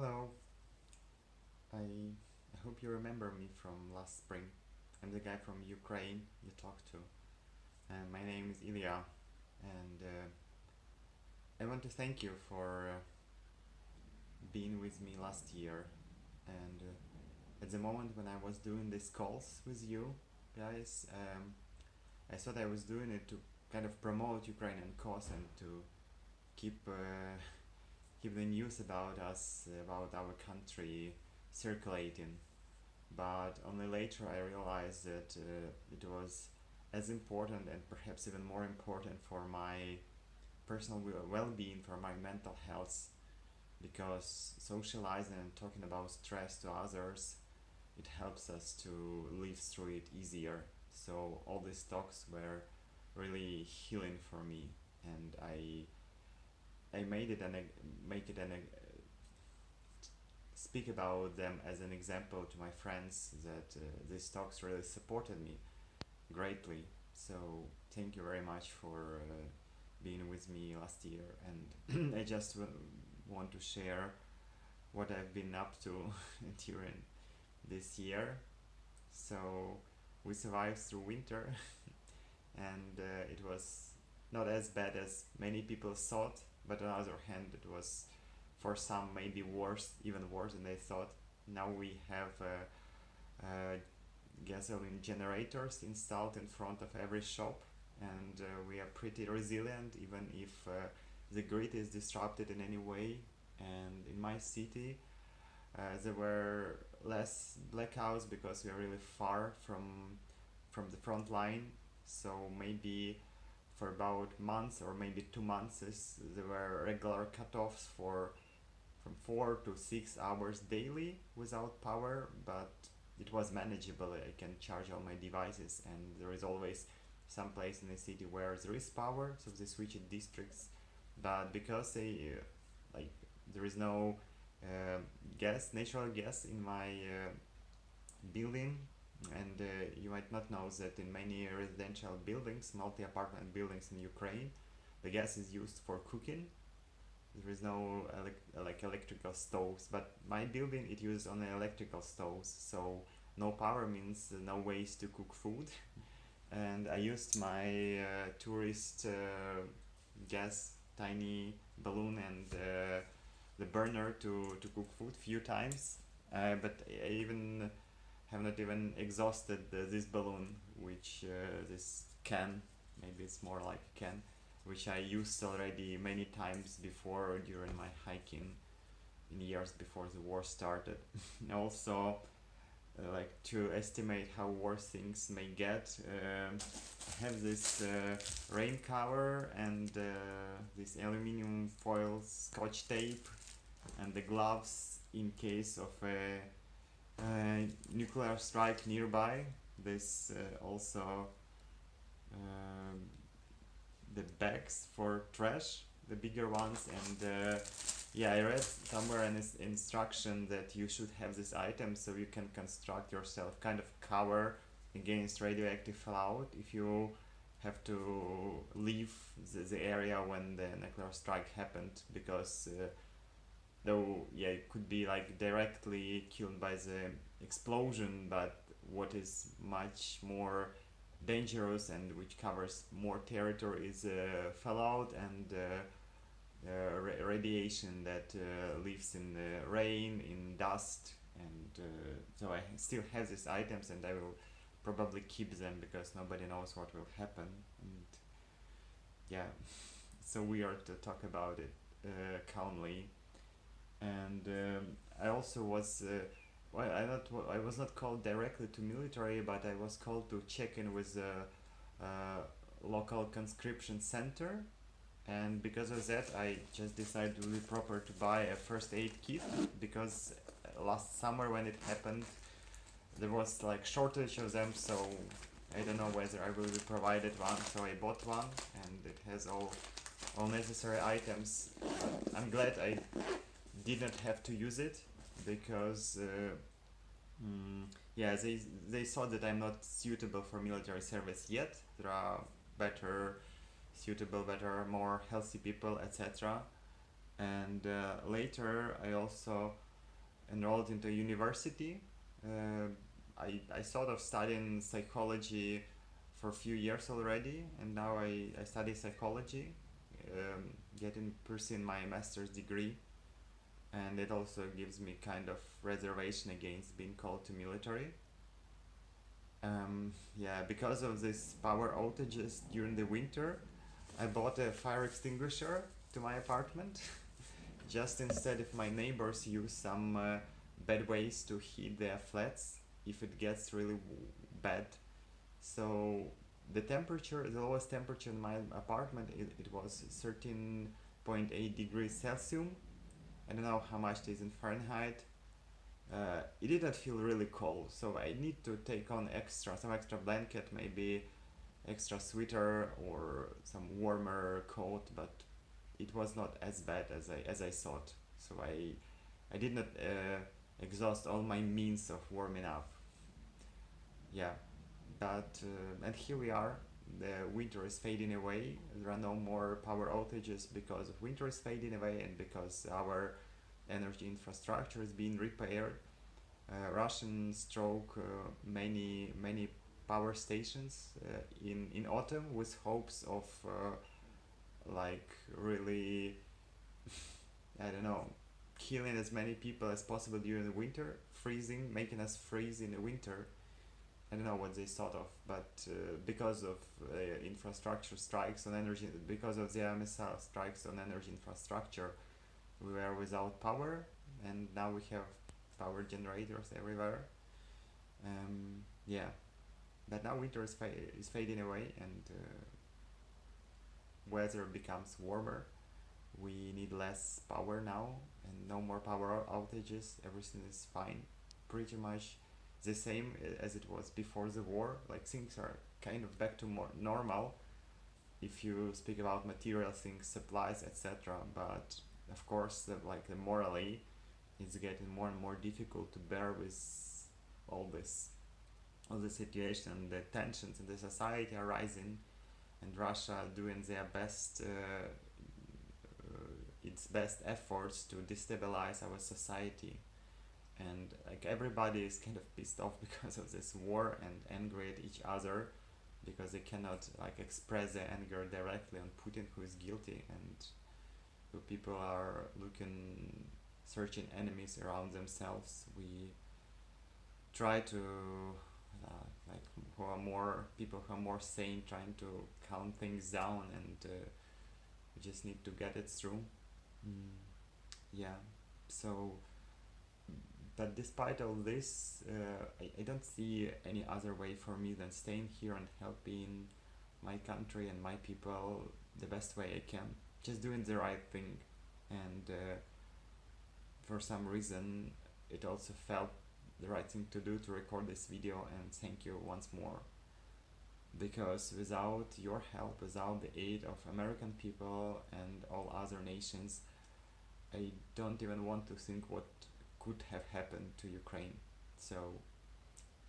Hello, I hope you remember me from last spring. I'm the guy from Ukraine you talked to, and my name is Ilya, and I want to thank you for being with me last year. And at the moment when I was doing these calls with you guys, I thought I was doing it to kind of promote Ukrainian cause and to keep keep the news about us, about our country circulating. But only later I realized that it was as important and perhaps even more important for my personal well-being, for my mental health, because socializing and talking about stress to others, it helps us to live through it easier. So all these talks were really healing for me, and I made it and make it and speak about them as an example to my friends that these talks really supported me greatly. So thank you very much for being with me last year, and I just want to share what I've been up to during this year. So we survived through winter, and it was not as bad as many people thought, but on the other hand, it was for some maybe worse, even worse than they thought. Now we have gasoline generators installed in front of every shop, and we are pretty resilient even if the grid is disrupted in any way. And in my city, there were less blackouts because we are really far from the front line. So maybe for about months or maybe 2 months, there were regular cutoffs for from 4 to 6 hours daily without power, but it was manageable. I can charge all my devices, and there is always some place in the city where there is power, so they switch it districts. But because like there is no uh, natural gas in my building, and you might not know that in many residential buildings, multi-apartment buildings in Ukraine, the gas is used for cooking. There is no like electrical stoves, but my building it uses only electrical stoves, so no power means no ways to cook food. And I used my tourist gas tiny balloon and the burner to cook food few times, but I even have not even exhausted this balloon, which this can, maybe it's more like a can, which I used already many times before during my hiking in years before the war started. Also, like to estimate how worse things may get, I have this rain cover and this aluminium foil scotch tape and the gloves in case of a nuclear strike nearby. This also um, the bags for trash, the bigger ones, and yeah, I read somewhere an instruction that you should have this item so you can construct yourself kind of cover against radioactive fallout if you have to leave the area when the nuclear strike happened, because though yeah it could be like directly killed by the explosion, but what is much more dangerous and which covers more territory is fallout and radiation that lives in rain, in dust, and so I still have these items and I will probably keep them because nobody knows what will happen. And yeah, so we are to talk about it calmly. And I also was well, I was not called directly to military, but I was called to check in with the local conscription center, and because of that I just decided to be proper to buy a first aid kit, because last summer when it happened there was like shortage of them, so I don't know whether I will be provided one, so I bought one and it has all necessary items. I'm glad I didn't have to use it because yeah, they thought that I'm not suitable for military service yet. There are better suitable, better, more healthy people, etc. And later I also enrolled into university. Uh, I sort of studying psychology for a few years already, and now I study psychology, getting pursuing my master's degree, and it also gives me kind of reservation against being called to military. Yeah, because of this power outages during the winter, I bought a fire extinguisher to my apartment just instead if my neighbors use some bad ways to heat their flats if it gets really bad. So the lowest temperature in my apartment, it was 13.8 degrees Celsius. I don't know how much it is in Fahrenheit. It didn't feel really cold, so I need to take on some extra blanket, maybe extra sweater or some warmer coat, but it was not as bad as I thought. So I did not exhaust all my means of warming up. Yeah, but and here we are. The winter is fading away. There are no more power outages because of winter is fading away and because our energy infrastructure is being repaired. Russian stroke many power stations in autumn with hopes of like really I don't know, killing as many people as possible during the winter, freezing, making us freeze in the winter. I don't know what they thought of, but because of infrastructure strikes on energy, because of the MSR strikes on energy infrastructure, we were without power, and now we have power generators everywhere. Yeah, but now winter is fading away, and weather becomes warmer. We need less power now, and no more power outages. Everything is fine, pretty much the same as it was before the war. Like things are kind of back to more normal if you speak about material things, supplies, etc. But of course, the morally, it's getting more and more difficult to bear with all this, all the situation. The tensions in the society are rising, and Russia doing their best, its best efforts to destabilize our society. And like everybody is kind of pissed off because of this war and angry at each other because they cannot like express their anger directly on Putin, who is guilty, and who people are looking, searching enemies around themselves. We try to like who are more people who are more sane, trying to calm things down, and we just need to get it through. Mm, yeah. So, but despite all this, I don't see any other way for me than staying here and helping my country and my people the best way I can. Just doing the right thing. And for some reason, it also felt the right thing to do to record this video, and thank you once more. Because without your help, without the aid of American people and all other nations, I don't even want to think what could have happened to Ukraine. So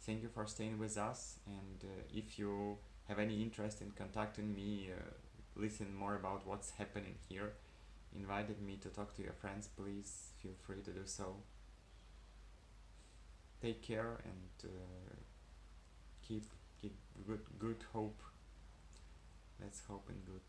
thank you for staying with us, and if you have any interest in contacting me, listen more about what's happening here, invited me to talk to your friends, please feel free to do so. Take care, and keep good hope. Let's hope in good.